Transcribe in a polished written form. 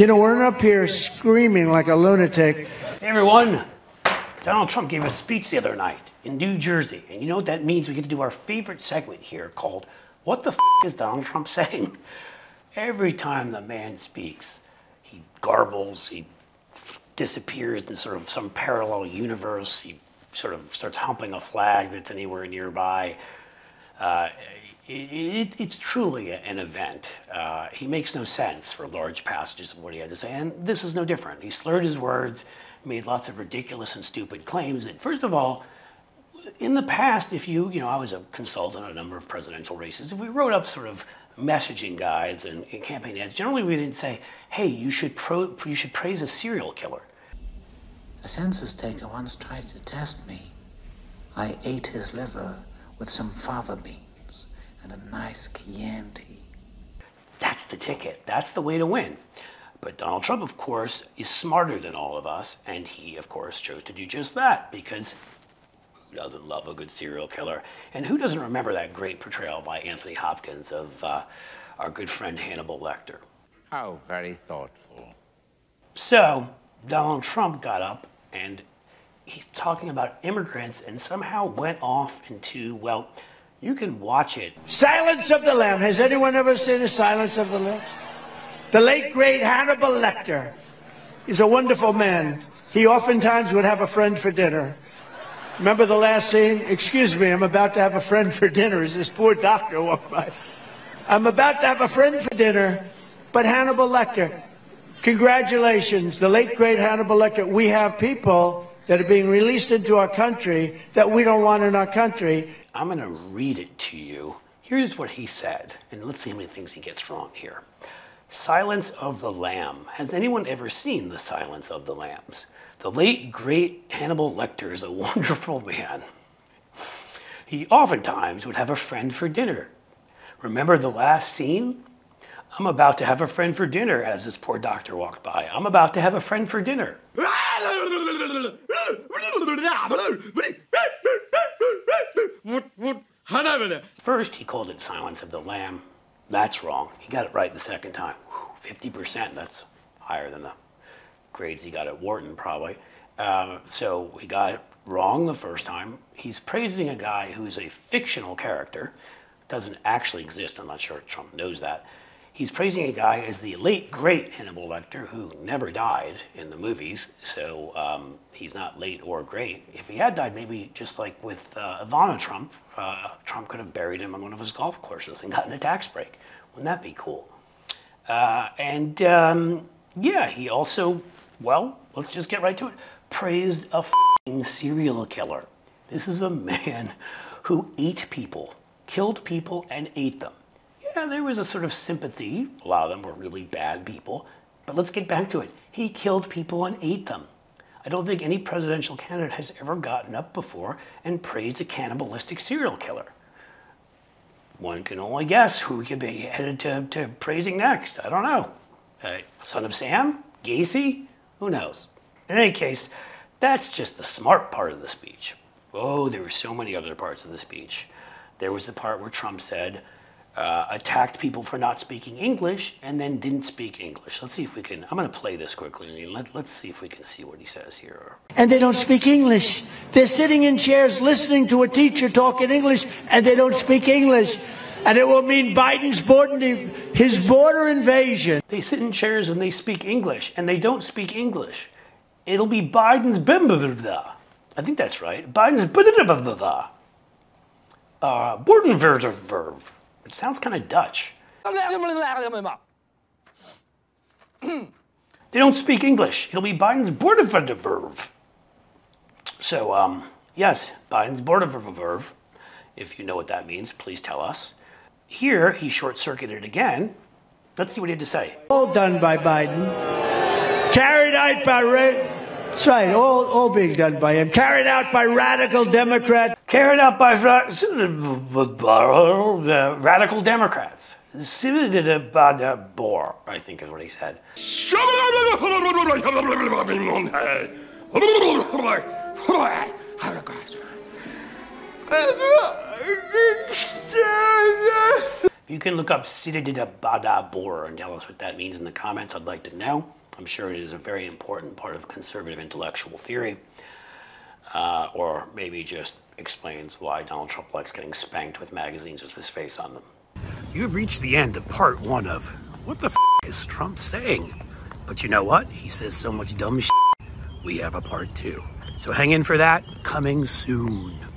You know, we're up here screaming like a lunatic. Hey everyone, Donald Trump gave a speech the other night in New Jersey. And you know what that means? We get to do our favorite segment here called, What the F is Donald Trump saying? Every time the man speaks, he garbles, he disappears in sort of some parallel universe. He sort of starts humping a flag that's anywhere nearby. It's truly an event. He makes no sense for large passages of what he had to say, and this is no different. He slurred his words, made lots of ridiculous and stupid claims that, first of all, in the past, if you know, I was a consultant on a number of presidential races. If we wrote up sort of messaging guides and campaign ads, generally we didn't say, hey, you should praise a serial killer. A census taker once tried to test me. I ate his liver with some fava beans and a nice Chianti. That's the ticket. That's the way to win. But Donald Trump, of course, is smarter than all of us, and he, of course, chose to do just that, because who doesn't love a good serial killer? And who doesn't remember that great portrayal by Anthony Hopkins of our good friend Hannibal Lecter? How very thoughtful. So Donald Trump got up and he's talking about immigrants and somehow went off into, well, you can watch it. Silence of the Lambs. Has anyone ever seen The Silence of the Lambs? The late, great Hannibal Lecter is a wonderful man. He oftentimes would have a friend for dinner. Remember the last scene? Excuse me, I'm about to have a friend for dinner as this poor doctor walked by. I'm about to have a friend for dinner, but Hannibal Lecter, congratulations, the late, great Hannibal Lecter. We have people that are being released into our country that we don't want in our country. I'm going to read it to you. Here's what he said, and let's see how many things he gets wrong here. Silence of the Lamb. Has anyone ever seen The Silence of the Lambs? The late, great Hannibal Lecter is a wonderful man. He oftentimes would have a friend for dinner. Remember the last scene? I'm about to have a friend for dinner as this poor doctor walked by. I'm about to have a friend for dinner. First, he called it Silence of the Lamb. That's wrong. He got it right the second time. 50%, that's higher than the grades he got at Wharton, probably. So he got it wrong the first time. He's praising a guy who's a fictional character. Doesn't actually exist. I'm not sure Trump knows that. He's praising a guy as the late, great Hannibal Lecter, who never died in the movies, so he's not late or great. If he had died, maybe just like with Ivana Trump, Trump could have buried him on one of his golf courses and gotten a tax break. Wouldn't that be cool? Yeah, he also, well, let's just get right to it, praised a f***ing serial killer. This is a man who ate people, killed people, and ate them. Yeah, there was a sort of sympathy. A lot of them were really bad people. But let's get back to it. He killed people and ate them. I don't think any presidential candidate has ever gotten up before and praised a cannibalistic serial killer. One can only guess who we could be headed to praising next. I don't know. Son of Sam? Gacy? Who knows? In any case, that's just the smart part of the speech. Oh, there were so many other parts of the speech. There was the part where Trump said, attacked people for not speaking English and then didn't speak English. Let's see if we can, I'm going to play this quickly. Let's see if we can see what he says here. And they don't speak English. They're sitting in chairs listening to a teacher talk in English, and they don't speak English. And it will mean Biden's border invasion. They sit in chairs and they speak English, and they don't speak English. It'll be Biden's blah. I think that's right. Biden's blah. Bordenverve. It sounds kind of Dutch. They don't speak English. It'll be Biden's Bordenverve. So, yes, Biden's Bordenverve. If you know what that means, please tell us. Here, he short-circuited again. Let's see what he had to say. All done by Biden. Carried out by... That's right, all being done by him. Carried out by radical Democrats. Carried out by the radical Democrats. I think is what he said. You can look up Sidididabadabor and tell us what that means in the comments. I'd like to know. I'm sure it is a very important part of conservative intellectual theory. Or maybe just explains why Donald Trump likes getting spanked with magazines with his face on them. You have reached the end of part 1 of What the F is Trump saying? But you know what? He says so much dumb shit. We have a part 2. So hang in for that, coming soon.